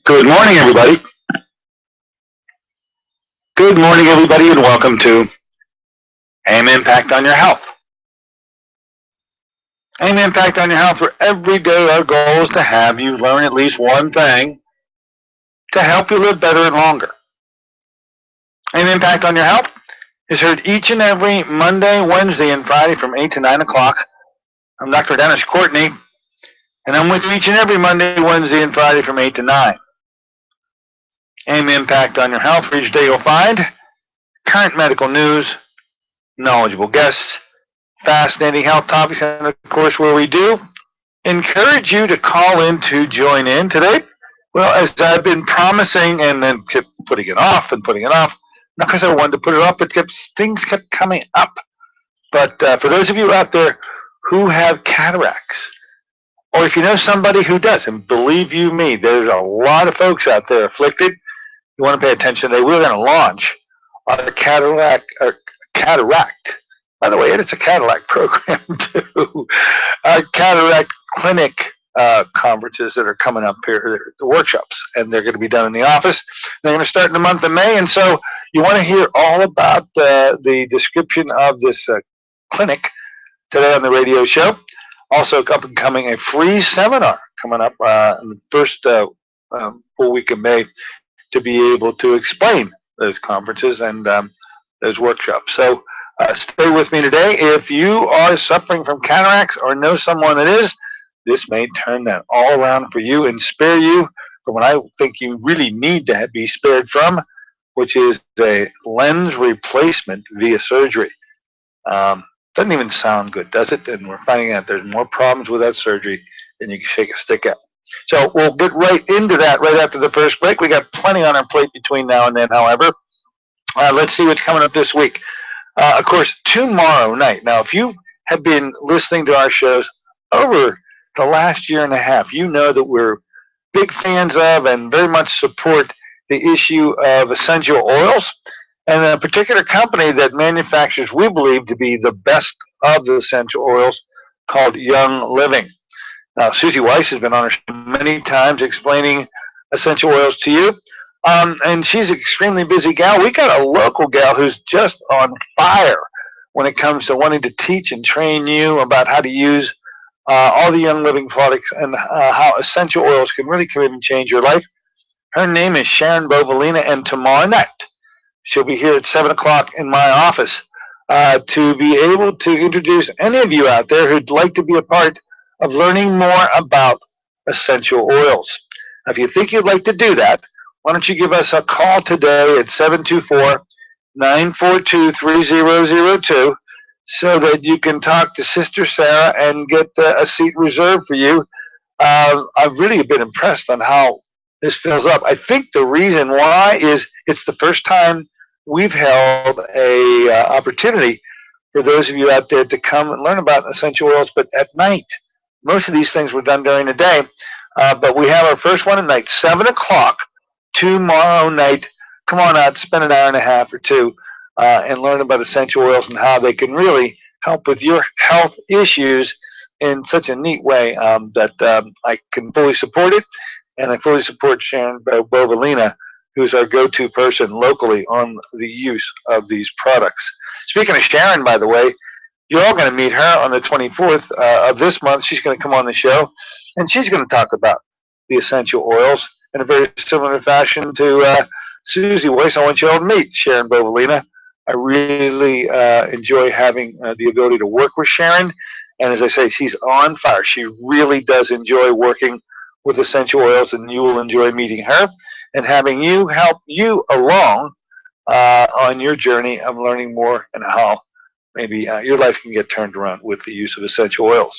Good morning, everybody. Good morning, everybody, and welcome to AM Impact on Your Health. AM Impact on Your Health, where every day our goal is to have you learn at least one thing to help you live better and longer. AM Impact on Your Health is heard each and every Monday, Wednesday, and Friday from 8 to 9 o'clock. I'm Dr. Dennis Courtney, and I'm with you each and every Monday, Wednesday, and Friday from 8 to 9. AM Impact on Your Health, for each day you'll find current medical news, knowledgeable guests, fascinating health topics, and of course where we do encourage you to call in to join in today. Well, as I've been promising and then kept putting it off, not because I wanted to put it off, but things kept coming up. But for those of you out there who have cataracts, or if you know somebody who does, and believe you me, there's a lot of folks out there afflicted. You want to pay attention today. We're going to launch our Cataracr. By the way, it's a Cadillac program too. Our Cataracr clinic conferences that are coming up here, the workshops, and they're going to be done in the office. They're going to start in the month of May, and so you want to hear all about the description of this clinic today on the radio show. Also, up and coming, a free seminar coming up in the first full week of May to be able to explain those conferences and those workshops. So stay with me today. If you are suffering from cataracts or know someone that is, this may turn that all around for you and spare you from what I think you really need to be spared from, which is a lens replacement via surgery. Doesn't even sound good, does it? And we're finding out there's more problems with that surgery than you can shake a stick at. So we'll get right into that right after the first break. We got plenty on our plate between now and then, however. Let's see what's coming up this week. Of course, tomorrow night. Now, if you have been listening to our shows over the last year and a half, you know that we're big fans of and very much support the issue of essential oils, and a particular company that manufactures, we believe, to be the best of the essential oils called Young Living. Now, Susie Weiss has been on our show many times explaining essential oils to you, and she's an extremely busy gal. We got a local gal who's just on fire when it comes to wanting to teach and train you about how to use all the Young Living products and how essential oils can really come in and change your life. Her name is Sharon Bovalina, and tomorrow night she'll be here at 7 o'clock in my office to be able to introduce any of you out there who'd like to be a part of learning more about essential oils. Now, if you think you'd like to do that, why don't you give us a call today at 724-942-3002 so that you can talk to Sister Sarah and get a seat reserved for you. I've really been impressed on how this fills up. I think the reason why is it's the first time we've held a opportunity for those of you out there to come and learn about essential oils, but at night. Most of these things were done during the day, but we have our first one at night, 7 o'clock tomorrow night. Come on out, spend an hour and a half or two, and learn about essential oils and how they can really help with your health issues in such a neat way that I can fully support it, and I fully support Sharon Bovalina, who's our go-to person locally on the use of these products. Speaking of Sharon, by the way, you're all going to meet her on the 24th of this month. She's going to come on the show, and she's going to talk about the essential oils in a very similar fashion to Susie Weiss. I want you all to meet Sharon Bovalina. I really enjoy having the ability to work with Sharon, and as I say, she's on fire. She really does enjoy working with essential oils, and you will enjoy meeting her and having you help you along on your journey of learning more and how maybe your life can get turned around with the use of essential oils.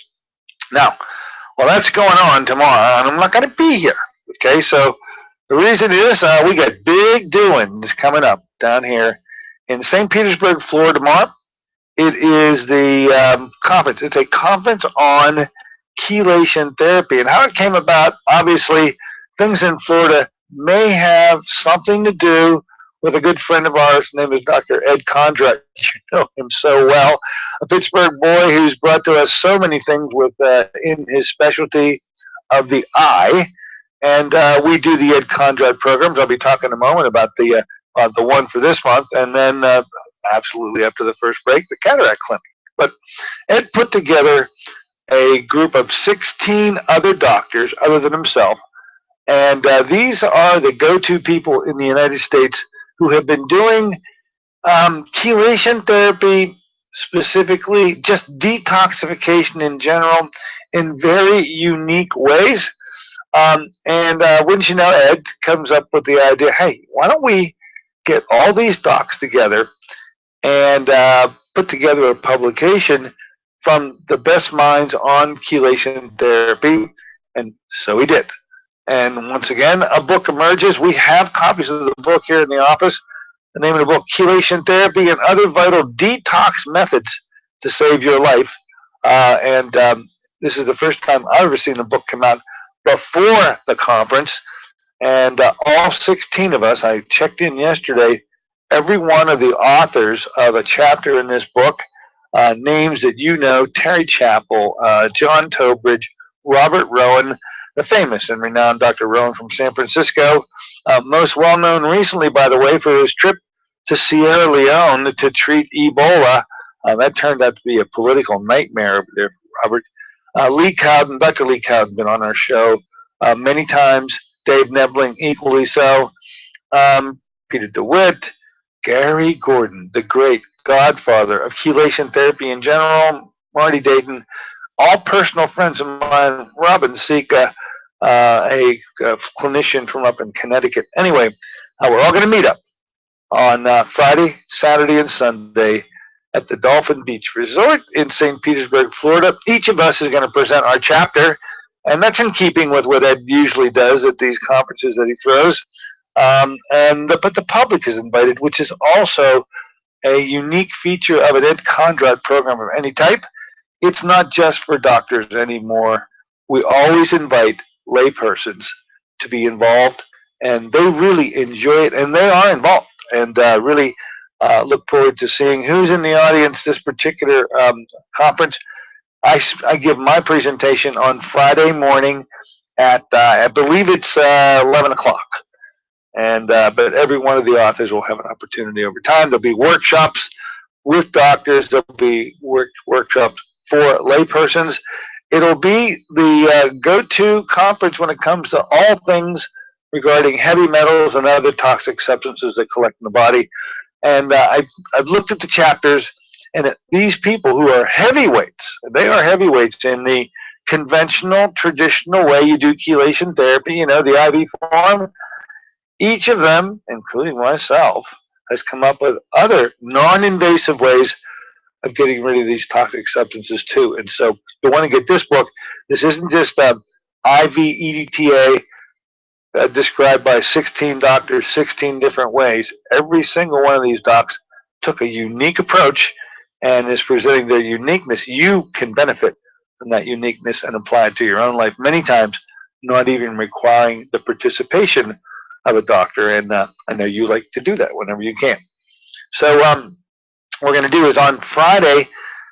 Now, well, that's going on tomorrow, and I'm not going to be here. Okay, so the reason is we got big doings coming up down here in St. Petersburg, Florida tomorrow. It is the conference. It's a conference on chelation therapy, and how it came about. Obviously, things in Florida may have something to do with a good friend of ours. His name is Dr. Ed Condra. You know him so well. A Pittsburgh boy who's brought to us so many things with in his specialty of the eye. And we do the Ed Conrad programs. I'll be talking in a moment about the one for this month, and then absolutely after the first break, the Cataract Clinic. But Ed put together a group of 16 other doctors other than himself, and these are the go-to people in the United States who have been doing chelation therapy, specifically just detoxification in general, in very unique ways. Wouldn't you know, Ed comes up with the idea, hey, why don't we get all these docs together and put together a publication from the best minds on chelation therapy? And so he did. And once again, a book emerges. We have copies of the book here in the office. The name of the book, Chelation Therapy and Other Vital Detox Methods to Save Your Life. This is the first time I've ever seen the book come out before the conference. And all 16 of us, I checked in yesterday, every one of the authors of a chapter in this book, names that you know, Terry Chappell, John Tobridge, Robert Rowan, the famous and renowned Dr. Rowan from San Francisco, most well-known recently, by the way, for his trip to Sierra Leone to treat Ebola. That turned out to be a political nightmare over there, Robert. Lee Cowden, Dr. Lee Cowden, been on our show many times. Dave Nebling, equally so. Peter DeWitt, Gary Gordon, the great godfather of chelation therapy in general, Marty Dayton, all personal friends of mine. Robin Sika, a clinician from up in Connecticut. Anyway, we're all going to meet up on Friday, Saturday, and Sunday at the Dolphin Beach Resort in St. Petersburg, Florida. Each of us is going to present our chapter, and that's in keeping with what Ed usually does at these conferences that he throws. But the public is invited, which is also a unique feature of an Ed Conrad program of any type. It's not just for doctors anymore. We always invite laypersons to be involved, and they really enjoy it, and they are involved, and really look forward to seeing who's in the audience this particular conference. I give my presentation on Friday morning at, I believe it's 11 o'clock. But every one of the authors will have an opportunity over time. There'll be workshops with doctors. There'll be workshops for laypersons. It'll be the go-to conference when it comes to all things regarding heavy metals and other toxic substances that collect in the body. And I've looked at the chapters, and these people who are heavyweights, they are heavyweights in the conventional, traditional way you do chelation therapy, you know, the IV form. Each of them, including myself, has come up with other non-invasive ways of getting rid of these toxic substances too. And so you want to get this book. This isn't just IV EDTA described by 16 doctors, 16 different ways. Every single one of these docs took a unique approach and is presenting their uniqueness. You can benefit from that uniqueness and apply it to your own life many times, not even requiring the participation of a doctor. And I know you like to do that whenever you can. So what we're going to do is on Friday,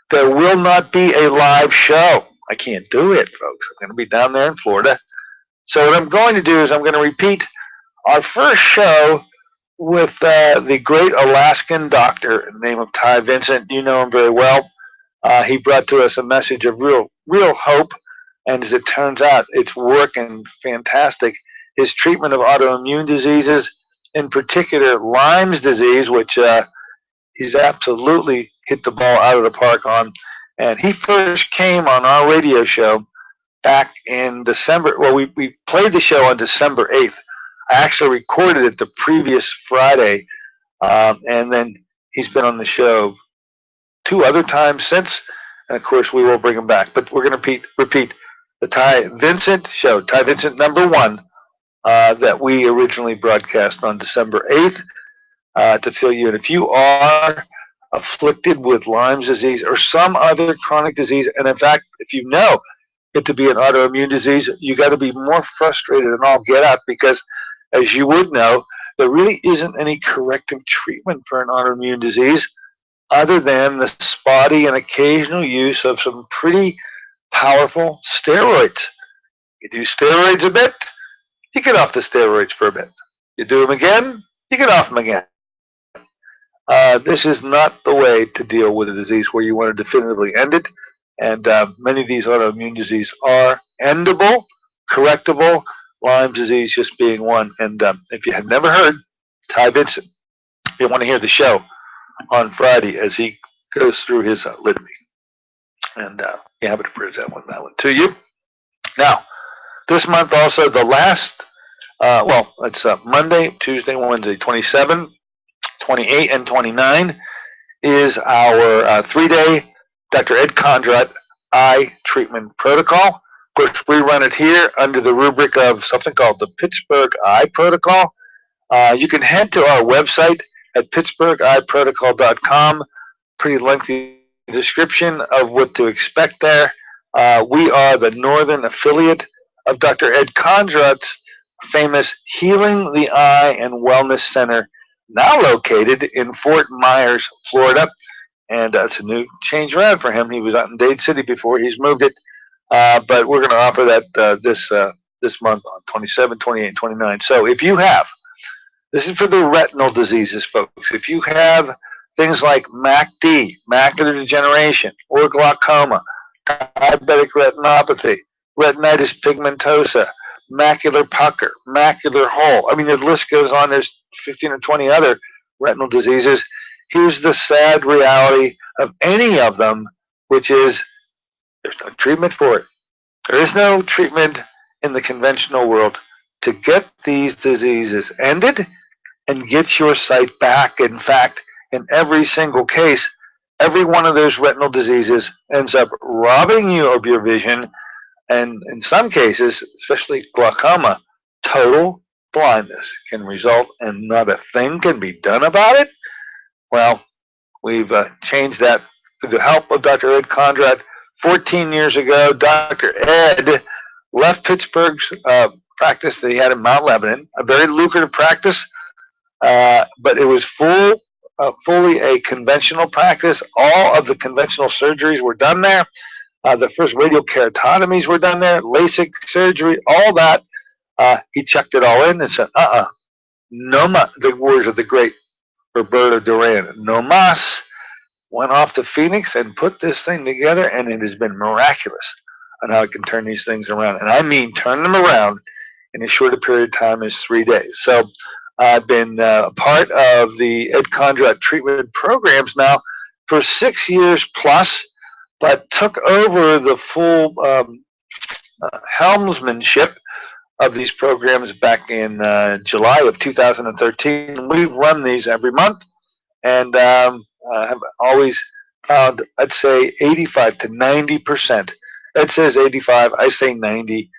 there will not be a live show. I can't do it, folks. I'm going to be down there in Florida. So what I'm going to do is I'm going to repeat our first show with the great Alaskan doctor in the name of Ty Vincent. You know him very well. He brought to us a message of real hope, and as it turns out, it's working fantastic. His treatment of autoimmune diseases, in particular Lyme's disease, which he's absolutely hit the ball out of the park on. And he first came on our radio show back in December. Well, we played the show on December 8th. I actually recorded it the previous Friday, and then he's been on the show 2 other times since, and of course we will bring him back. But we're going to repeat the Ty Vincent show, Ty Vincent #1, that we originally broadcast on December 8th, to fill you in. If you are afflicted with Lyme's disease or some other chronic disease, and in fact, if you know it to be an autoimmune disease, you got to be more frustrated than all get out, because as you would know, there really isn't any corrective treatment for an autoimmune disease other than the spotty and occasional use of some pretty powerful steroids. You do steroids a bit, you get off the steroids for a bit. You do them again, you get off them again. This is not the way to deal with a disease where you want to definitively end it. And many of these autoimmune diseases are endable, correctable, Lyme disease just being one. And if you have never heard Ty Vincent, you'll want to hear the show on Friday as he goes through his litany. And be happy to present that one to you. Now, this month also, the last, it's Monday, Tuesday, Wednesday, 27, 28, and 29 is our 3-day Dr. Ed Condrat eye treatment protocol. Of course, we run it here under the rubric of something called the Pittsburgh Eye Protocol. You can head to our website at pittsburgheyeprotocol.com. Pretty lengthy description of what to expect there. We are the northern affiliate of Dr. Ed Condrat's famous Healing the Eye and Wellness Center, now located in Fort Myers, Florida. And it's a new change around for him. He was out in Dade City before. He's moved it. But we're going to offer that this month on 27, 28, and 29. So if you have, this is for the retinal diseases, folks. If you have things like MACD, macular degeneration, or glaucoma, diabetic retinopathy, retinitis pigmentosa, macular pucker, macular hole. I mean, the list goes on. There's 15 or 20 other retinal diseases. Here's the sad reality of any of them, which is there's no treatment for it. There is no treatment in the conventional world to get these diseases ended and get your sight back. In fact, in every single case, every one of those retinal diseases ends up robbing you of your vision, and in some cases, especially glaucoma, total blindness can result and not a thing can be done about it. Well, we've changed that with the help of Dr. Ed Condrat. 14 years ago, Dr. Ed left Pittsburgh's practice that he had in Mount Lebanon, a very lucrative practice, but it was fully a conventional practice. All of the conventional surgeries were done there. The first radial keratotomies were done there, LASIK surgery, all that. He checked it all in and said, no mas, the words of the great Roberto Duran, no mas, went off to Phoenix and put this thing together, and it has been miraculous on how it can turn these things around. And I mean turn them around in as short a period of time as 3 days. So I've been a part of the Ed Condrat treatment programs now for 6 years plus, but took over the full helmsmanship of these programs back in July of 2013. We've run these every month, and have always found, I'd say, 85 to 90%. Ed says 85, I say 90%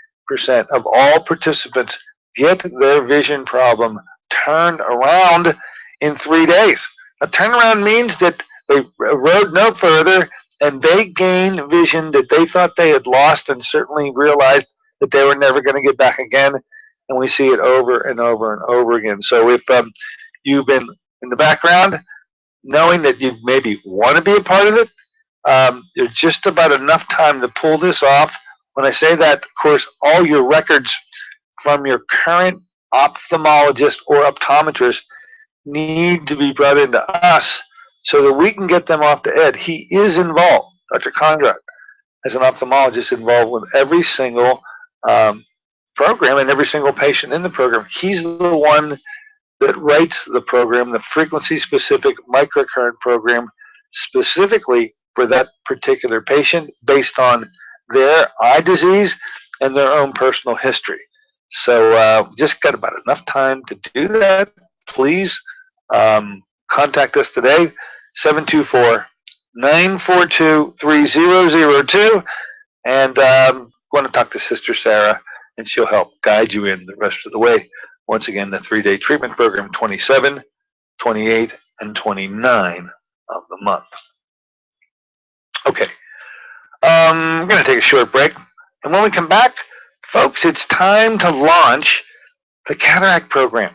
of all participants get their vision problem turned around in 3 days. A turnaround means that they rode no further and they gained vision that they thought they had lost, and certainly realized that they were never going to get back again. And we see it over and over and over again. So if you've been in the background, knowing that you maybe want to be a part of it, there's just about enough time to pull this off. When I say that, of course, all your records from your current ophthalmologist or optometrist need to be brought into us so that we can get them off to Ed. He is involved, Dr. Condrat, as an ophthalmologist, involved with every single program and every single patient in the program. He's the one that writes the program, the frequency-specific microcurrent program, specifically for that particular patient based on their eye disease and their own personal history. So just got about enough time to do that. Please contact us today, 724-942-3002, and want to talk to Sister Sarah, and she'll help guide you in the rest of the way. Once again, the 3-day treatment program, 27, 28, and 29 of the month. Okay, I'm going to take a short break, and when we come back, folks, it's time to launch the Cataract program.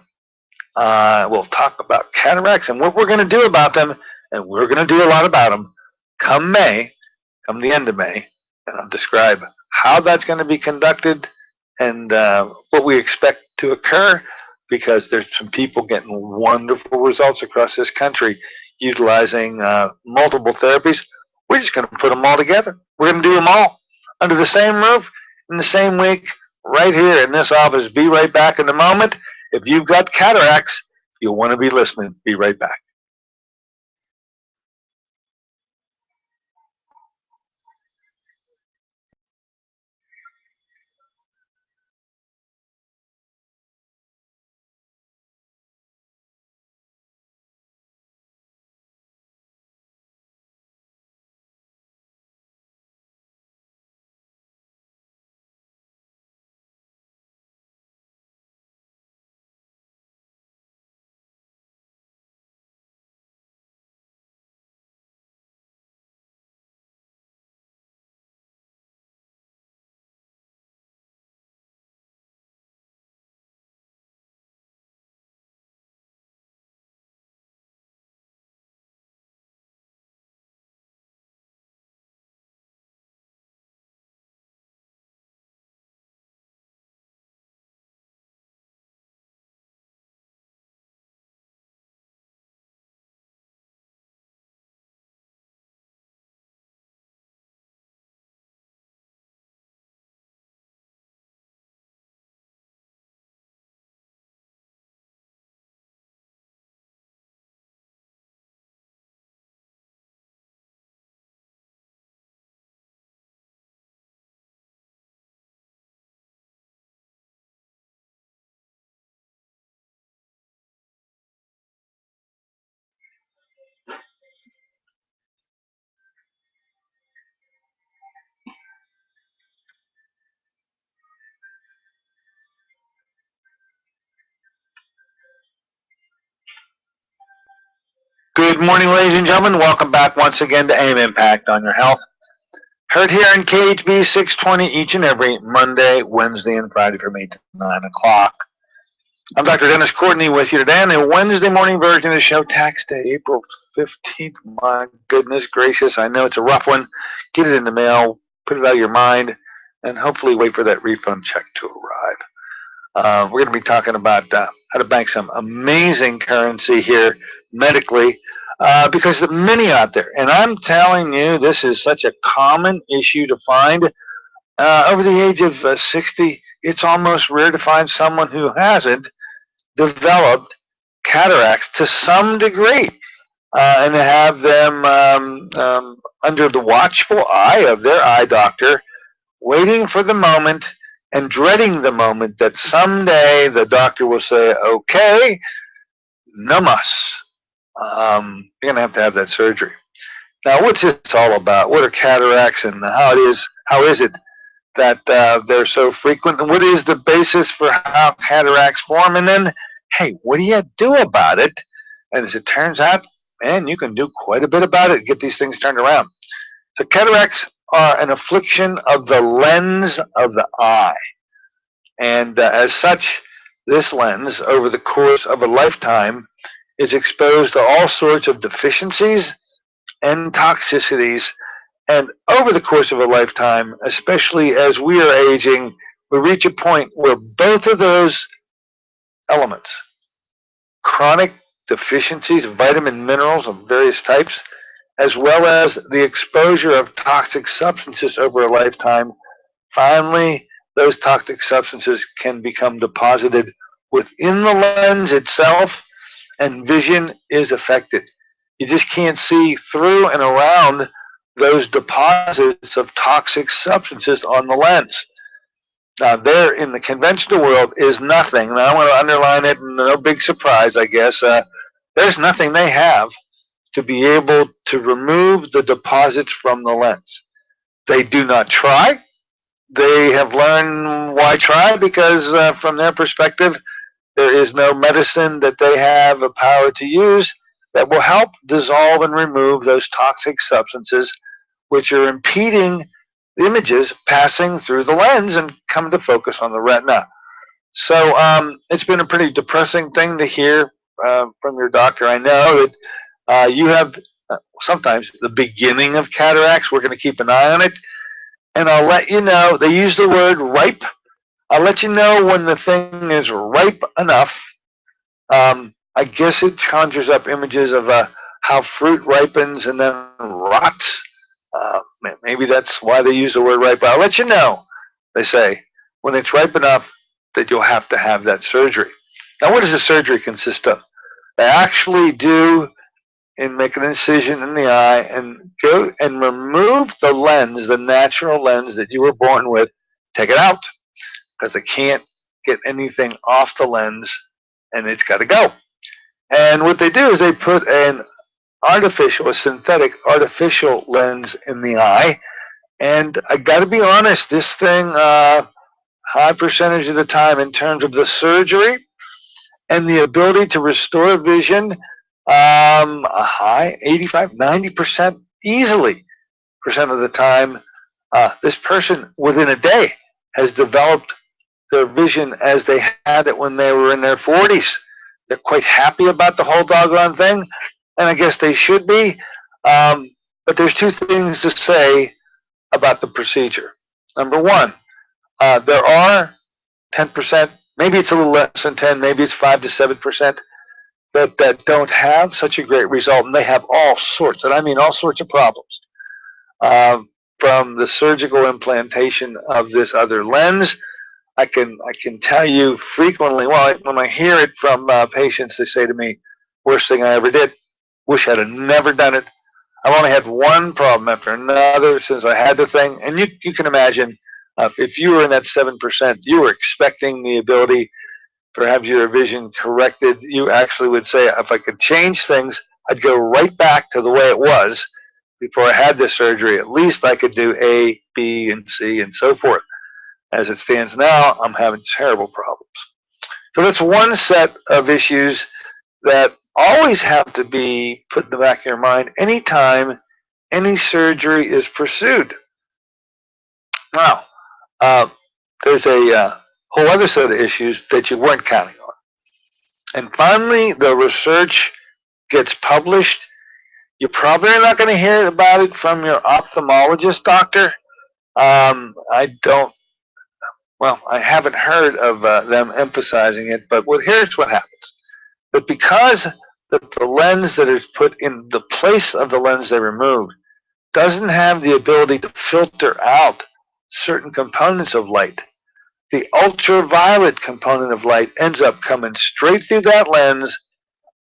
We'll talk about cataracts and what we're going to do about them, and we're going to do a lot about them come May, come the end of May, and I'll describe how that's going to be conducted and what we expect to occur, because there's some people getting wonderful results across this country utilizing multiple therapies. We're just going to put them all together. We're going to do them all under the same roof in the same week right here in this office. Be right back in a moment. If you've got cataracts, you'll want to be listening. Be right back. Good morning, ladies and gentlemen. Welcome back once again to AIM Impact on Your Health. Heard here in KHB 620 each and every Monday, Wednesday, and Friday from 8 to 9 o'clock. I'm Dr. Dennis Courtney with you today on the Wednesday morning version of the show, Tax Day, April 15th. My goodness gracious, I know it's a rough one. Get it in the mail, put it out of your mind, and hopefully wait for that refund check to arrive. We're going to be talking about how to bank some amazing currency here medically, because there are many out there. And I'm telling you, this is such a common issue to find. Over the age of 60, it's almost rare to find someone who hasn't developed cataracts to some degree, and to have them under the watchful eye of their eye doctor, waiting for the moment and dreading the moment that someday the doctor will say, okay, no mas. You're going to have that surgery. Now, what's this all about? What are cataracts, and how is it that they're so frequent, and what is the basis for how cataracts form? And then, hey, what do you do about it? And as it turns out, man, you can do quite a bit about it to get these things turned around. So cataracts are an affliction of the lens of the eye. And as such, this lens, over the course of a lifetime, is exposed to all sorts of deficiencies and toxicities. And over the course of a lifetime, especially as we are aging, we reach a point where both of those elements, chronic deficiencies of vitamin minerals of various types, as well as the exposure of toxic substances over a lifetime, finally those toxic substances can become deposited within the lens itself, and vision is affected. You just can't see through and around those deposits of toxic substances on the lens. Now, there in the conventional world is nothing, and I want to underline it, and no big surprise, I guess, there's nothing they have to be able to remove the deposits from the lens. They do not try. They have learned why try, because from their perspective, there is no medicine that they have a power to use that will help dissolve and remove those toxic substances which are impeding the images passing through the lens and come to focus on the retina. So it's been a pretty depressing thing to hear from your doctor. I know that you have sometimes the beginning of cataracts. We're going to keep an eye on it, and I'll let you know. They use the word ripe. I'll let you know when the thing is ripe enough. I guess it conjures up images of how fruit ripens and then rots. Maybe that's why they use the word ripe. I'll let you know. They say when it's ripe enough that you'll have to have that surgery. Now, what does the surgery consist of? They actually do and make an incision in the eye and go and remove the lens, the natural lens that you were born with. Take it out because they can't get anything off the lens, and it's got to go. And what they do is they put an artificial, a synthetic artificial lens in the eye. And I got to be honest, this thing, high percentage of the time in terms of the surgery and the ability to restore vision, a high 85, 90% easily percent of the time, this person within a day has developed their vision as they had it when they were in their 40s. They're quite happy about the whole doggone thing, and I guess they should be. But there's two things to say about the procedure. Number one, there are 10%, maybe it's a little less than 10, maybe it's 5 to 7% that don't have such a great result, and they have all sorts, and I mean all sorts of problems, from the surgical implantation of this other lens. I can tell you frequently, well, when I hear it from patients, they say to me, worst thing I ever did, wish I'd have never done it. I've only had one problem after another since I had the thing. And you can imagine, if you were in that 7%, you were expecting the ability to have your vision corrected. You actually would say, if I could change things, I'd go right back to the way it was before I had this surgery. At least I could do A, B, and C, and so forth. As it stands now, I'm having terrible problems. So that's one set of issues that always have to be put in the back of your mind anytime any surgery is pursued. Now, there's a whole other set of issues that you weren't counting on. And finally, the research gets published. You're probably not going to hear about it from your ophthalmologist doctor. I haven't heard of them emphasizing it, but here's what happens. But because the lens that is put in the place of the lens they removed doesn't have the ability to filter out certain components of light, the ultraviolet component of light ends up coming straight through that lens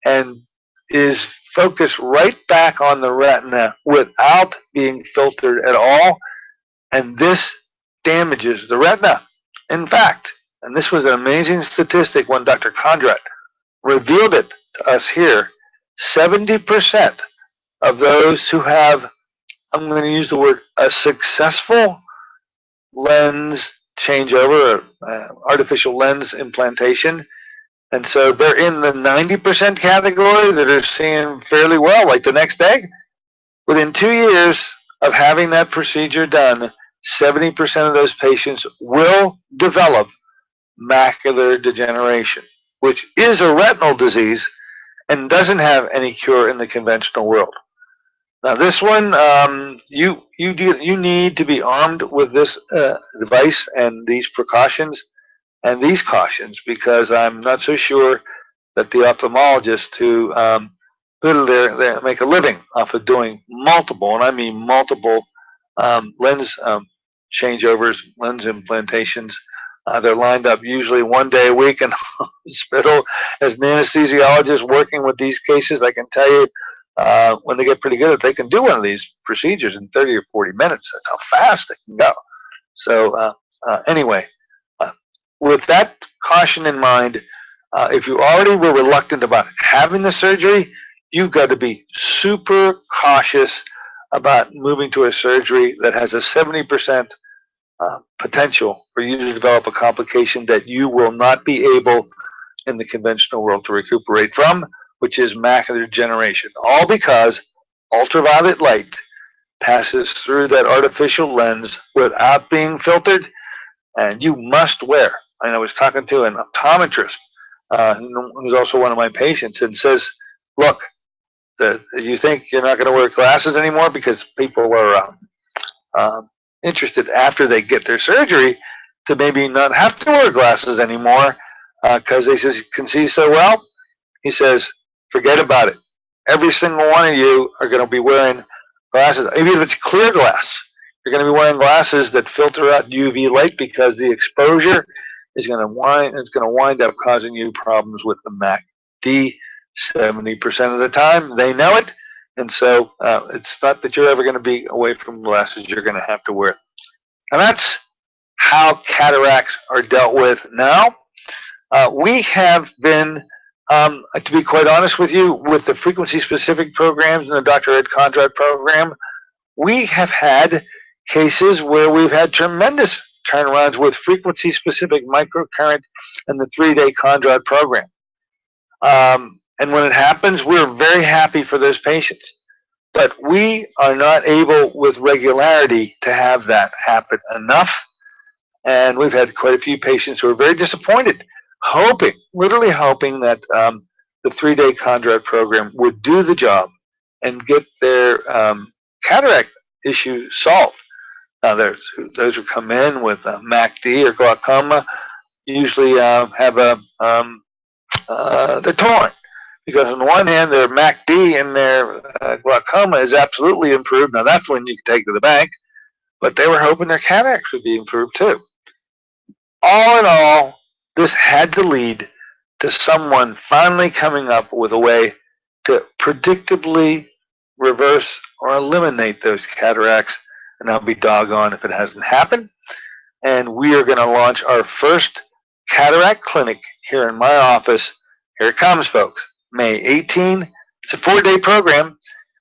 and is focused right back on the retina without being filtered at all, and this damages the retina. In fact, and this was an amazing statistic when Dr. Conrad revealed it to us here, 70% of those who have, I'm going to use the word, a successful lens changeover, artificial lens implantation, and so they're in the 90% category that are seeing fairly well, like the next day. Within 2 years of having that procedure done, 70% of those patients will develop macular degeneration, which is a retinal disease and doesn't have any cure in the conventional world. Now, this one, you need to be armed with this device and these precautions and these cautions, because I'm not so sure that the ophthalmologists who literally make a living off of doing multiple, and I mean multiple, lens changeovers, lens implantations. They're lined up usually 1 day a week in the hospital as an anesthesiologist working with these cases. I can tell you, when they get pretty good at it, they can do one of these procedures in 30 or 40 minutes. That's how fast they can go. So anyway, with that caution in mind, if you already were reluctant about having the surgery, you've got to be super cautious about moving to a surgery that has a 70% potential for you to develop a complication that you will not be able in the conventional world to recuperate from, which is macular degeneration. All because ultraviolet light passes through that artificial lens without being filtered, and you must wear and I was talking to an optometrist who's also one of my patients, and says, look, you think you're not going to wear glasses anymore because people are interested after they get their surgery to maybe not have to wear glasses anymore because they can see so well. He says, forget about it. Every single one of you are going to be wearing glasses, even if it's clear glass. You're going to be wearing glasses that filter out UV light because the exposure is going to wind up causing you problems with the MACD 70% of the time. They know it, and so it's not that you're ever going to be away from glasses. You're going to have to wear it. And that's how cataracts are dealt with now. We have been, to be quite honest with you, with the frequency-specific programs and the Dr. Ed Conrad program, we have had cases where we've had tremendous turnarounds with frequency-specific microcurrent and the 3-day Conrad program. And when it happens, we're very happy for those patients. But we are not able with regularity to have that happen enough. And we've had quite a few patients who are very disappointed, hoping, literally hoping that the 3-day Conrad program would do the job and get their cataract issue solved. Now, there's those who come in with MACD or glaucoma usually have they're torn. Because on the one hand, their MACD and their glaucoma is absolutely improved. Now, that's when you can take to the bank. But they were hoping their cataracts would be improved, too. All in all, this had to lead to someone finally coming up with a way to predictably reverse or eliminate those cataracts. And I'll be doggone if it hasn't happened. And we are going to launch our first cataract clinic here in my office. Here it comes, folks. May 18. It's a 4-day program.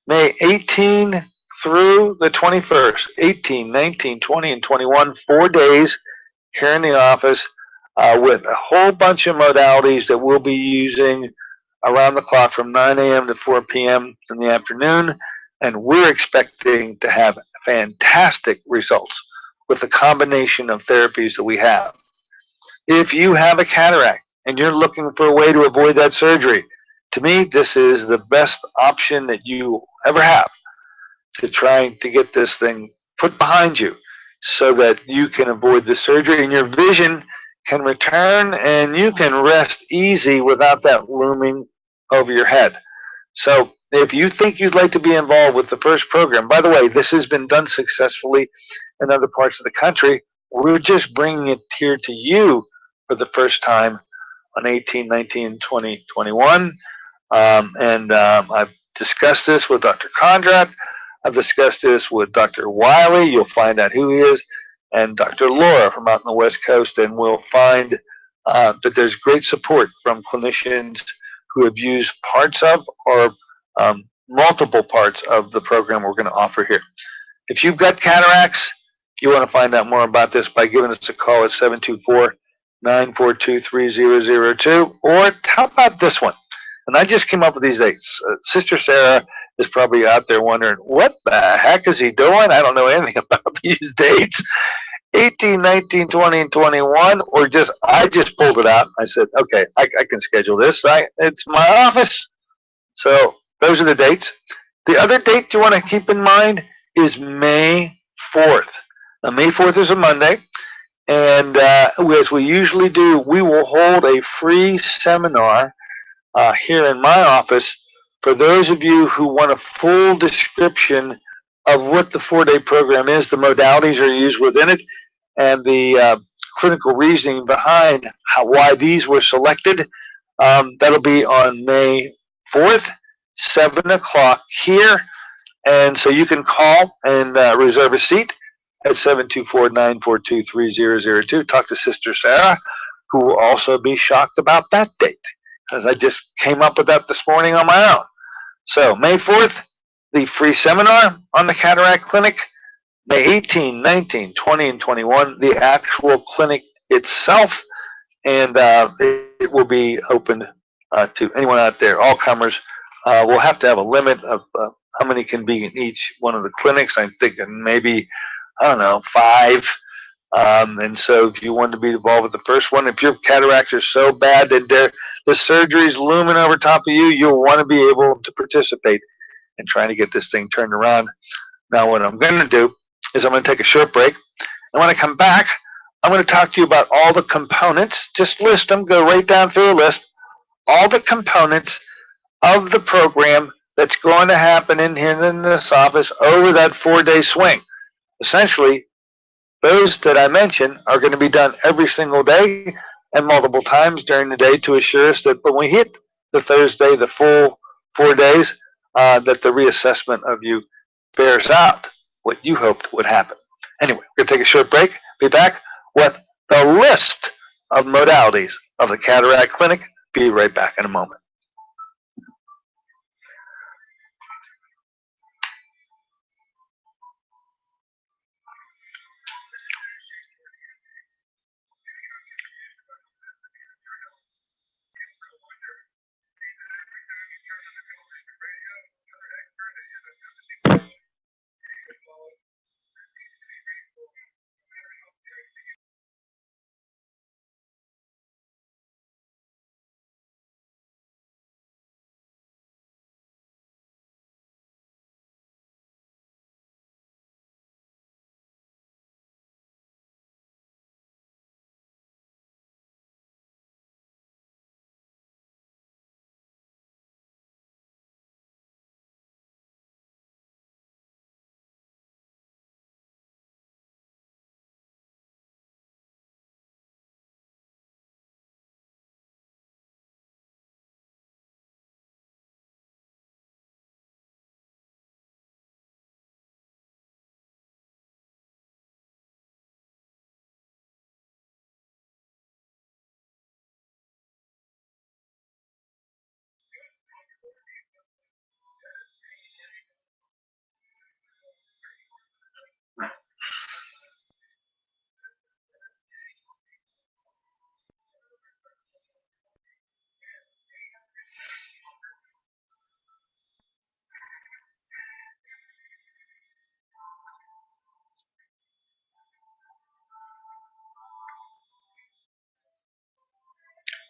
May 18 through the 21st. 18, 19, 20, and 21. 4 days here in the office with a whole bunch of modalities that we'll be using around the clock from 9 a.m. to 4 p.m. in the afternoon. And we're expecting to have fantastic results with the combination of therapies that we have. If you have a cataract and you're looking for a way to avoid that surgery, to me, this is the best option that you ever have to try to get this thing put behind you so that you can avoid the surgery and your vision can return and you can rest easy without that looming over your head. So if you think you'd like to be involved with the first program, by the way, this has been done successfully in other parts of the country. We're just bringing it here to you for the first time on 18, 19, 20, 21. I've discussed this with Dr. Conrad. I've discussed this with Dr. Wiley. You'll find out who he is. And Dr. Laura from out on the West Coast. And we'll find that there's great support from clinicians who have used parts of or multiple parts of the program we're going to offer here. If you've got cataracts, you want to find out more about this by giving us a call at 724-942-3002. Or how about this one? And I just came up with these dates. Sister Sarah is probably out there wondering, what the heck is he doing? I don't know anything about these dates. 18, 19, 20, and 21, or I just pulled it out. I said, okay, I can schedule this. It's my office. So those are the dates. The other date you want to keep in mind is May 4th. Now, May 4th is a Monday. And as we usually do, we will hold a free seminar here in my office for those of you who want a full description of what the 4-day program is, the modalities are used within it, and the clinical reasoning behind why these were selected. That'll be on May 4th, 7 o'clock here. And so you can call and reserve a seat at 724-942-3002. Talk to Sister Sarah, who will also be shocked about that date, because I just came up with that this morning on my own. So May 4th, the free seminar on the Cataract Clinic. May 18, 19, 20, and 21, the actual clinic itself. And it will be open to anyone out there, all comers. We'll have to have a limit of how many can be in each one of the clinics. I'm thinking maybe, I don't know, 5 And so if you want to be involved with the first one, if your cataracts are so bad that the surgery is looming over top of you, you'll want to be able to participate in trying to get this thing turned around. Now what I'm going to do is I'm going to take a short break. And when I come back, I'm going to talk to you about all the components. Just list them, go right down through a list, all the components of the program that's going to happen in here in this office over that 4-day swing. Essentially, those that I mentioned are going to be done every single day and multiple times during the day to assure us that when we hit the Thursday, the full 4 days, that the reassessment of you bears out what you hoped would happen. Anyway, we're going to take a short break. Be back with the list of modalities of the Cataract Clinic. Be right back in a moment.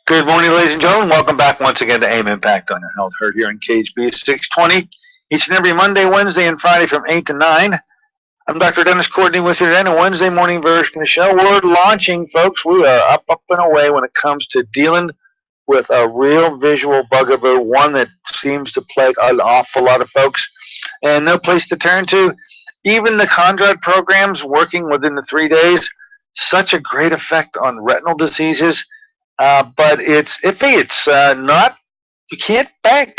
Good morning, ladies and gentlemen. Welcome back once again to AIM Impact on Your Health, heard here in KHB 620, each and every Monday, Wednesday, and Friday from 8 to 9. I'm Dr. Dennis Courtney with you today in a Wednesday morning version of the show. We're launching, folks. We are up and away when it comes to dealing with a real visual bugaboo, one that seems to plague an awful lot of folks, and no place to turn to. Even the Conrad programs working within the 3 days, such a great effect on retinal diseases. But it's iffy. It's not, you can't bank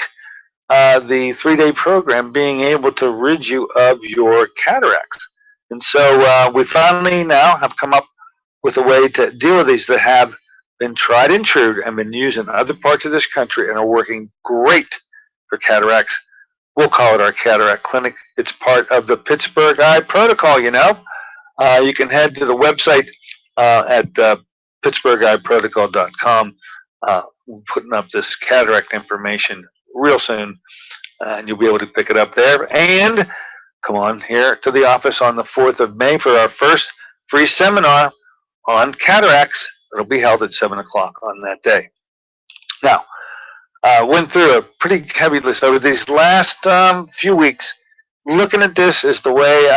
the 3-day program being able to rid you of your cataracts. And so we finally now have come up with a way to deal with these that have been tried and true and been used in other parts of this country and are working great for cataracts. We'll call it our Cataract Clinic. It's part of the Pittsburgh Eye Protocol, you know. You can head to the website at PittsburghEyeProtocol.com. We're putting up this cataract information real soon, and you'll be able to pick it up there. And come on here to the office on the 4th of May for our first free seminar on cataracts. It'll be held at 7 o'clock on that day. Now, went through a pretty heavy list over these last few weeks. Looking at this is the way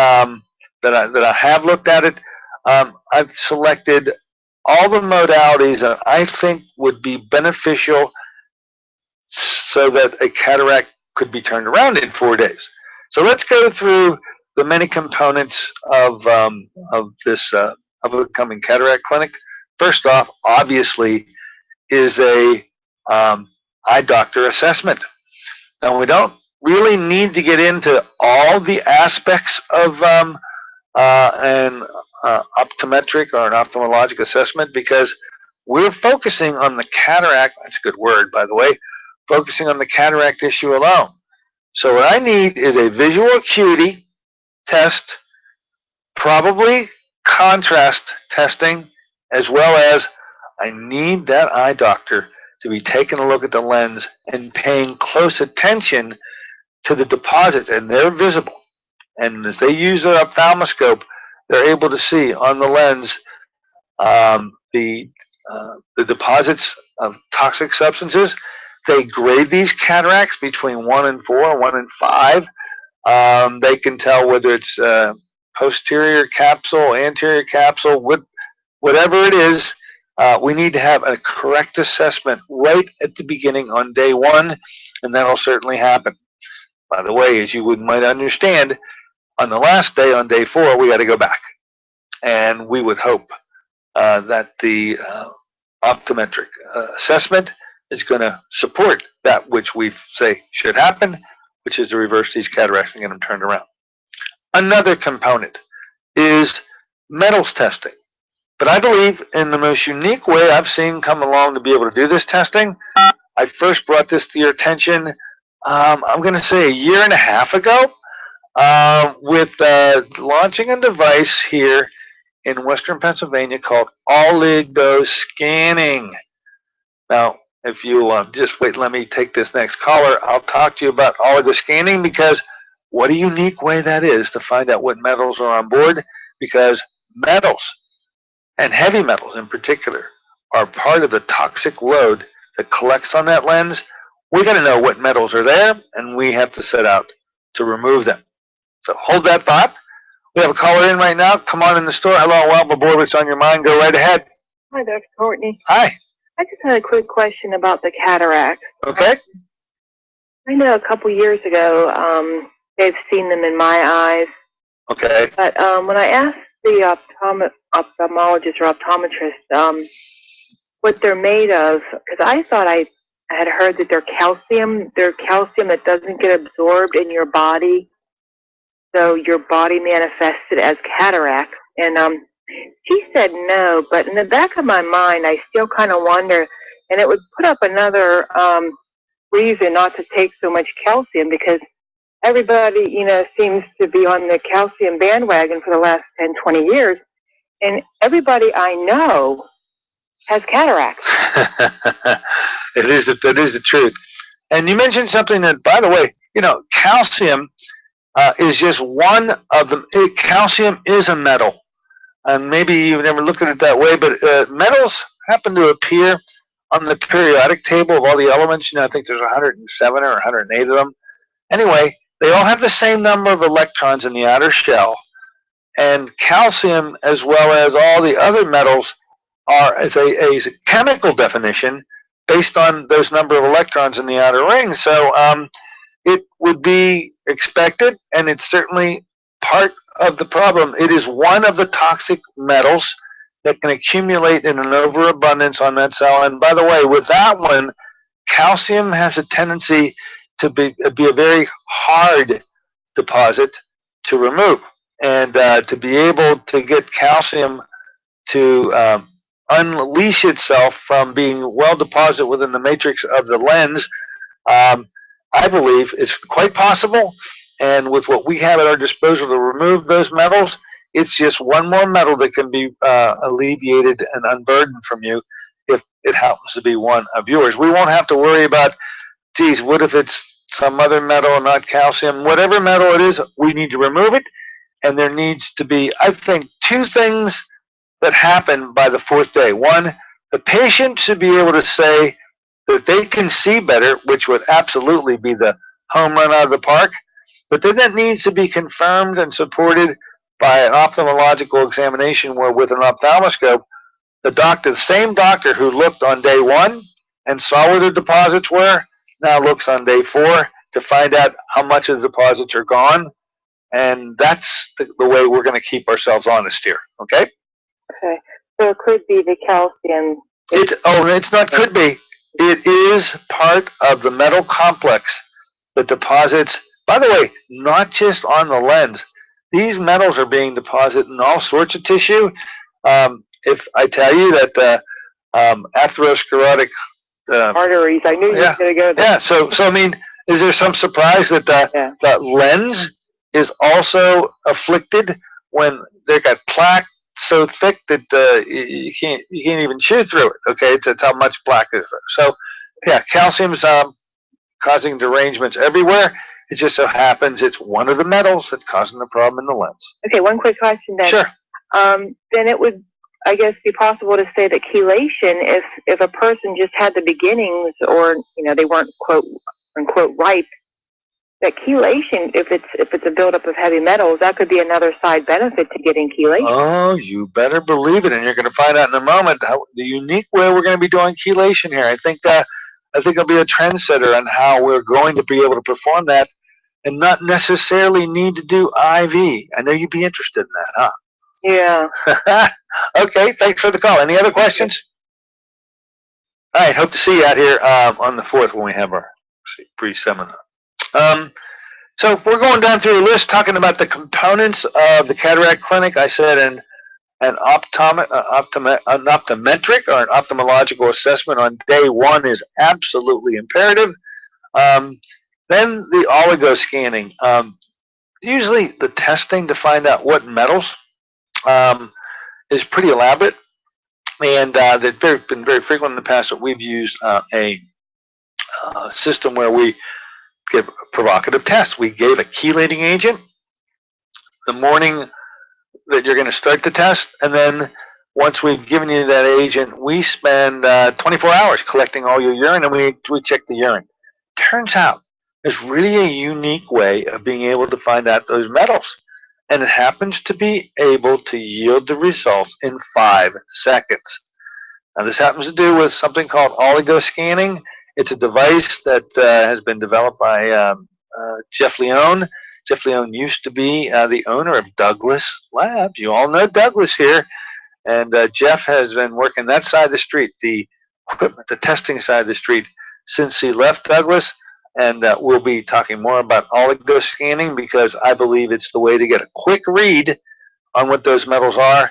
that I have looked at it. I've selected all the modalities that I think would be beneficial so that a cataract could be turned around in 4 days. So let's go through the many components of this upcoming cataract clinic. First off, obviously, is a eye doctor assessment. Now, we don't really need to get into all the aspects of an optometric or an ophthalmologic assessment because we're focusing on the cataract. That's a good word, by the way. Focusing on the cataract issue alone. So what I need is a visual acuity test, probably contrast testing, as well as I need that eye doctor to be taking a look at the lens and paying close attention to the deposits, and they're visible. And as they use their ophthalmoscope, they're able to see on the lens The deposits of toxic substances. They grade these cataracts between 1 and 4, 1 and 5. They can tell whether it's posterior capsule, anterior capsule, whatever it is. We need to have a correct assessment right at the beginning on day 1, and that'll certainly happen. By the way, as you might understand, on the last day, on day 4, we got to go back. And we would hope that the optometric assessment is going to support that which we say should happen, which is to reverse these cataracts and get them turned around. Another component is metals testing. But I believe in the most unique way I've seen come along to be able to do this testing. I first brought this to your attention, I'm going to say 1.5 years ago, with launching a device here in Western Pennsylvania called oligoscanning. Now, if you just wait, let me take this next caller. I'll talk to you about oligoscanning, because what a unique way that is to find out what metals are on board, because metals, and heavy metals in particular, are part of the toxic load that collects on that lens. We got to know what metals are there, and we have to set out to remove them. So hold that thought. We have a caller in right now. Come on in the store. Hello, welcome aboard. What's on your mind? Go right ahead. Hi, Dr. Courtney. Hi. I just had a quick question about the cataracts. Okay. I know a couple years ago they've seen them in my eyes. Okay. But when I asked the ophthalmologist or optometrist what they're made of, because I thought I had heard that they're calcium that doesn't get absorbed in your body, so your body manifests it as cataracts. And she said no, but in the back of my mind, I still kind of wonder, and it would put up another reason not to take so much calcium, because everybody, seems to be on the calcium bandwagon for the last 10, 20 years, and everybody I know has cataracts. That is the truth. And you mentioned something that, by the way, calcium is just one of them. Calcium is a metal. And maybe you've never looked at it that way, but metals happen to appear on the periodic table of all the elements. I think there's 107 or 108 of them. Anyway, they all have the same number of electrons in the outer shell. And calcium, as well as all the other metals, are as a chemical definition based on those number of electrons in the outer ring. So it would be expected, and it's certainly part of the problem. It is one of the toxic metals that can accumulate in an overabundance on that cell. And by the way, with that one, calcium has a tendency to be a very hard deposit to remove. And to be able to get calcium to unleash itself from being well deposited within the matrix of the lens, I believe is quite possible. And with what we have at our disposal to remove those metals, it's just one more metal that can be alleviated and unburdened from you if it happens to be one of yours. We won't have to worry about, geez, what if it's some other metal and not calcium? Whatever metal it is, we need to remove it. And there needs to be, I think, 2 things that happen by the 4th day. One, the patient should be able to say that they can see better, which would absolutely be the home run out of the park. But then that needs to be confirmed and supported by an ophthalmological examination where, with an ophthalmoscope, the same doctor who looked on day 1 and saw where the deposits were, now looks on day 4 to find out how much of the deposits are gone. And that's the way we're going to keep ourselves honest here, okay? Okay. So it could be the calcium. It's not could be. It is part of the metal complex that deposits. By the way, not just on the lens. These metals are being deposited in all sorts of tissue. If I tell you that atherosclerotic arteries, I knew you were going to go there. Yeah, so I mean, is there some surprise that that lens is also afflicted when they've got plaque so thick that you can't even chew through it? Okay, it's how much plaque is there. So yeah, calcium's causing derangements everywhere. It just so happens it's one of the metals that's causing the problem in the lens. Okay, one quick question then. Sure. Then it would, I guess, be possible to say that chelation, if a person just had the beginnings, or they weren't quote unquote ripe, that chelation, if it's a buildup of heavy metals, that could be another side benefit to getting chelation. Oh, you better believe it, and you're going to find out in a moment the unique way we're going to be doing chelation here. I think I'll be a trendsetter on how we're going to be able to perform that, and not necessarily need to do IV. I know you'd be interested in that, huh? Yeah. Okay, thanks for the call. Any other questions? All right, hope to see you out here on the 4th when we have our pre-seminar. So we're going down through a list talking about the components of the cataract clinic. I said an optometric or an ophthalmological assessment on day 1 is absolutely imperative. Then the oligo scanning. Usually the testing to find out what metals is pretty elaborate, and they've been very frequent in the past that we've used a system where we give a provocative test. We gave a chelating agent the morning that you're going to start the test, and then once we've given you that agent, we spend 24 hours collecting all your urine, and we check the urine. Turns out there's really a unique way of being able to find out those metals, and it happens to be able to yield the results in 5 seconds. Now, this happens to do with something called oligo scanning. It's a device that has been developed by Jeff Leone. Jeff Leone used to be the owner of Douglas Labs. You all know Douglas here. And Jeff has been working that side of the street, the equipment, the testing side of the street, since he left Douglas. And we'll be talking more about oligo scanning, because I believe it's the way to get a quick read on what those metals are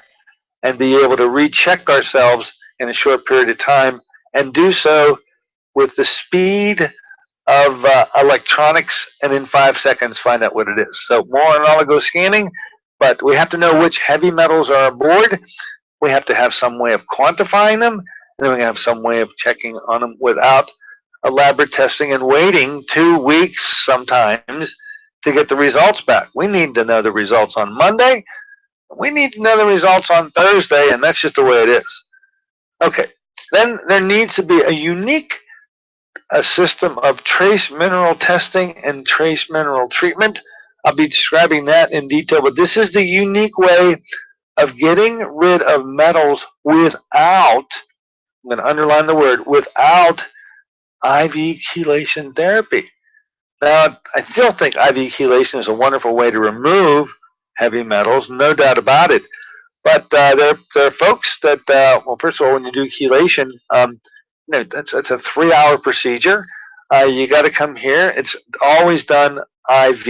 and be able to recheck ourselves in a short period of time, and do so with the speed of electronics, and in 5 seconds find out what it is. So more on oligo scanning, but we have to know which heavy metals are aboard. We have to have some way of quantifying them, and then we have some way of checking on them without elaborate testing and waiting 2 weeks sometimes to get the results back. We need to know the results on Monday. We need to know the results on Thursday, and that's just the way it is. Okay, then there needs to be a unique system of trace mineral testing and trace mineral treatment. I'll be describing that in detail, but this is the unique way of getting rid of metals without, I'm going to underline the word, without IV chelation therapy. Now, I still think IV chelation is a wonderful way to remove heavy metals, no doubt about it. But there are folks that, well, first of all, when you do chelation, that's a 3-hour procedure. You got to come here. It's always done IV,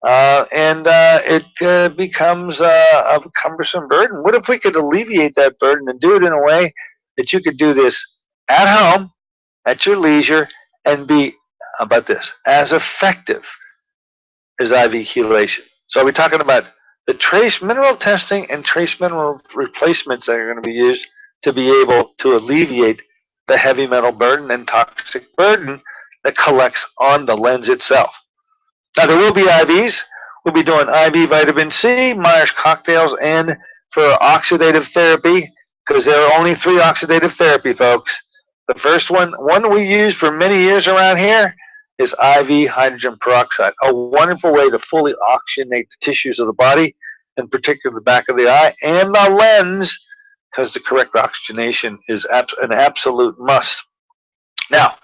and it becomes a cumbersome burden. What if we could alleviate that burden and do it in a way that you could do this at home, at your leisure, and be, how about this, as effective as IV chelation? So we're talking about the trace mineral testing and trace mineral replacements that are going to be used to be able to alleviate the heavy metal burden and toxic burden that collects on the lens itself. Now, there will be IVs. We'll be doing IV vitamin C, Myers cocktails, and for oxidative therapy, because there are only 3 oxidative therapy, folks. The first one we use for many years around here, is IV hydrogen peroxide, a wonderful way to fully oxygenate the tissues of the body, in particular the back of the eye and the lens, because the correct oxygenation is an absolute must. Now,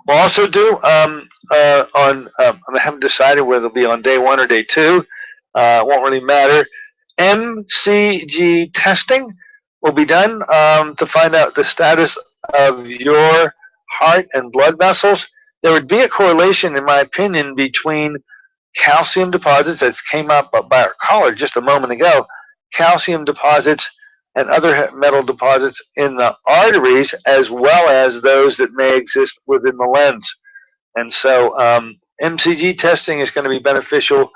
we'll also do I haven't decided whether it'll be on day 1 or day 2. It won't really matter. MCG testing will be done to find out the status of your heart and blood vessels. There would be a correlation, in my opinion, between calcium deposits that came up by our caller just a moment ago, calcium deposits and other metal deposits in the arteries, as well as those that may exist within the lens. And so MCG testing is going to be beneficial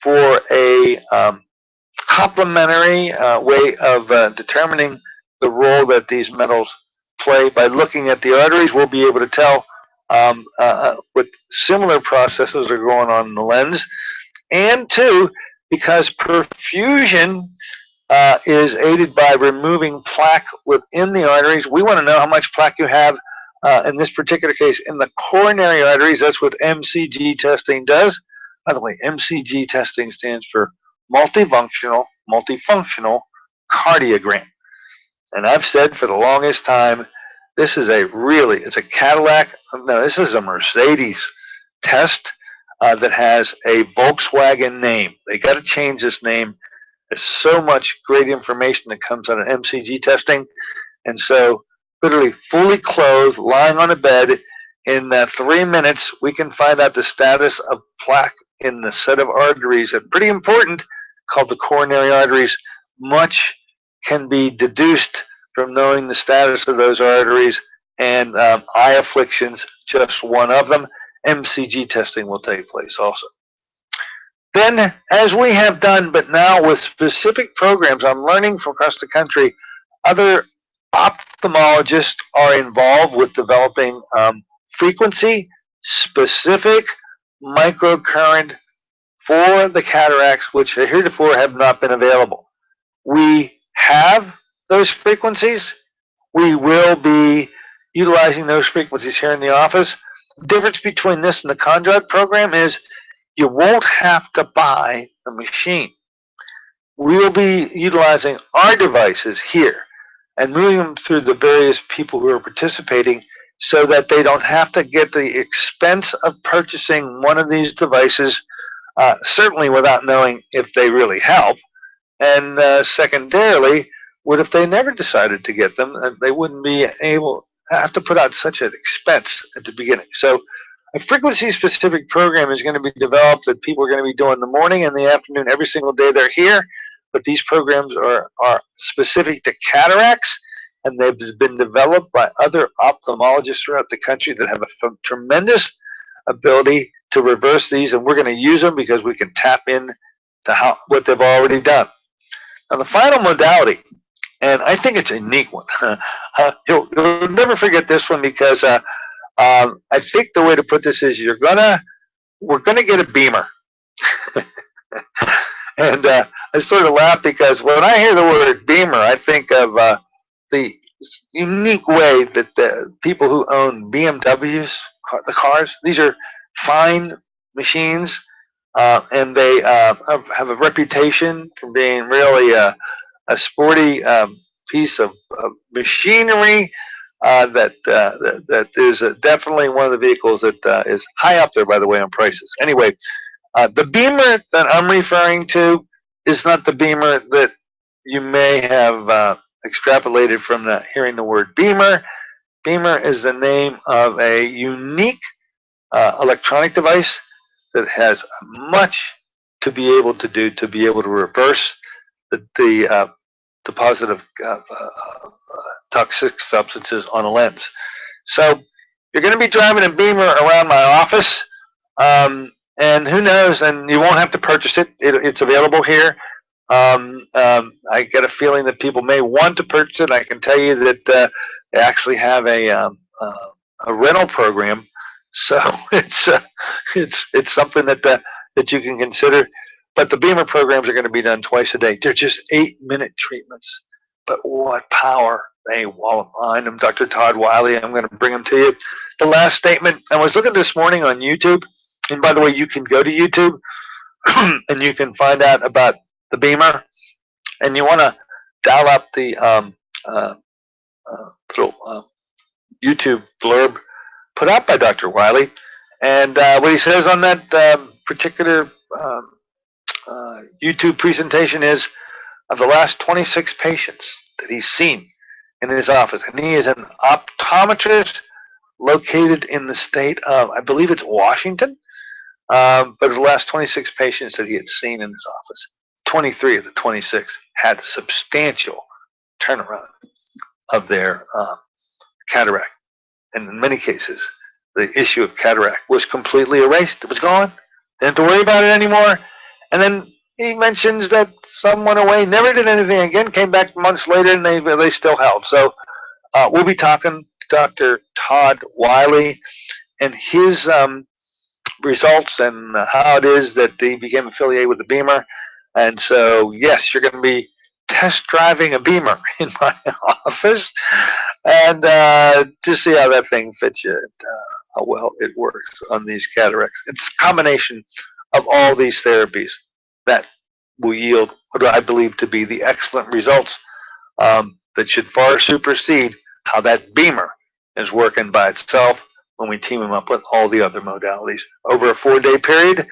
for a complementary way of determining the role that these metals play. By looking at the arteries, we'll be able to tell what similar processes are going on in the lens. And 2, because perfusion is aided by removing plaque within the arteries. We want to know how much plaque you have in this particular case in the coronary arteries. That's what MCG testing does. By the way, MCG testing stands for multifunctional cardiogram. And I've said for the longest time, this is it's a Cadillac, no, this is a Mercedes test that has a Volkswagen name. They got to change this name. There's so much great information that comes out of MCG testing. And so, literally fully clothed, lying on a bed, in 3 minutes, we can find out the status of plaque in the set of arteries that are pretty important, called the coronary arteries. Much can be deduced from knowing the status of those arteries, and eye afflictions, just one of them. MCG testing will take place also. Then, as we have done, but now with specific programs, I'm learning from across the country, other ophthalmologists are involved with developing frequency-specific microcurrent for the cataracts, which heretofore have not been available. We have those frequencies. We will be utilizing those frequencies here in the office. The difference between this and the Conduit program is you won't have to buy the machine. We will be utilizing our devices here and moving them through the various people who are participating so that they don't have to get the expense of purchasing one of these devices, certainly without knowing if they really help. And secondarily, what if they never decided to get them? They wouldn't be able have to put out such an expense at the beginning. So a frequency-specific program is going to be developed that people are going to be doing in the morning and the afternoon every single day they're here. But these programs are specific to cataracts, and they've been developed by other ophthalmologists throughout the country that have a tremendous ability to reverse these, and we're going to use them because we can tap in to what they've already done. Now, the final modality, and I think it's a unique one. You'll never forget this one because I think the way to put this is we're gonna get a beamer. And I sort of laugh because when I hear the word beamer, I think of the unique way that the people who own BMWs, the cars, these are fine machines, and they have a reputation for being really a sporty piece of machinery that is definitely one of the vehicles that is high up there, by the way, on prices. Anyway, the beamer that I'm referring to is not the beamer that you may have extrapolated from hearing the word beamer. Beamer is the name of a unique electronic device that has much to be able to do to be able to reverse the deposit of toxic substances on a lens. So you're going to be driving a beamer around my office, and who knows, and you won't have to purchase it. It's available here. I get a feeling that people may want to purchase it. I can tell you that they actually have a rental program, so it's something that you can consider. But the beamer programs are going to be done twice a day. They're just 8-minute treatments, but what power they will find them. Dr. Todd Wiley, I'm going to bring them to you. The last statement, I was looking this morning on YouTube, and by the way, you can go to YouTube and you can find out about the beamer, and you want to dial up the little YouTube blurb put out by Dr. Wiley, and what he says on that particular YouTube presentation is, of the last 26 patients that he's seen in his office, and he is an optometrist located in the state of, I believe it's Washington, but of the last 26 patients that he had seen in his office, 23 of the 26 had a substantial turnaround of their cataract. And in many cases, the issue of cataract was completely erased. It was gone. They didn't have to worry about it anymore. And then he mentions that some went away, never did anything again, came back months later, and they still help. So we'll be talking to Dr. Todd Wiley and his results and how it is that he became affiliated with the beamer. And so, yes, you're going to be test driving a Beamer in my office and to see how that thing fits you, how well it works on these cataracts. It's a combination of all these therapies that will yield what I believe to be the excellent results that should far supersede how that Beamer is working by itself when we team them up with all the other modalities. Over a 4-day period,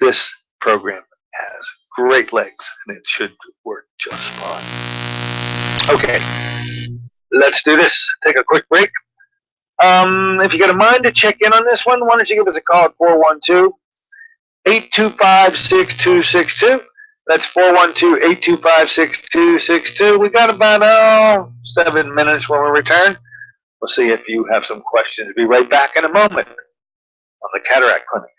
this program has great legs, and it should work just fine. Okay, let's do this. Take a quick break. If you got a mind to check in on this one, why don't you give us a call at 412-825-6262. That's 412-825-6262. We got about 7 minutes when we return. We'll see if you have some questions. Be right back in a moment on the Cataract Clinic.